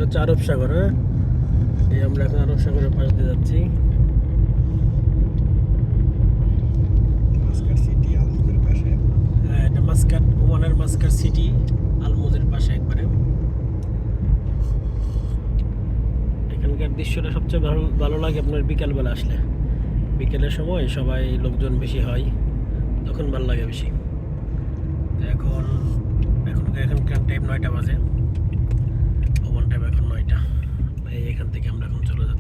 হচ্ছে আরব সাগর। হ্যাঁ, এই আমরা এখন আরব সাগরের পাশ দিয়ে যাচ্ছি। মাস্কাট সিটি আলমুদের পাশে। হ্যাঁ, এটা মাস্কাট, ওমানের মাস্কাট সিটি আলমুজের পাশে একবারে। এখানকার দৃশ্যটা সবচেয়ে ভালো ভালো লাগে আপনার বিকালবেলা আসলে। বিকেলের সময় সবাই লোকজন বেশি হয়, তখন ভালো লাগে বেশি। তো এখানকার টাইম 9টা বাজে, ওমান টাইম এখন 9টা। এখান থেকে আমরা এখন চলে যাচ্ছি।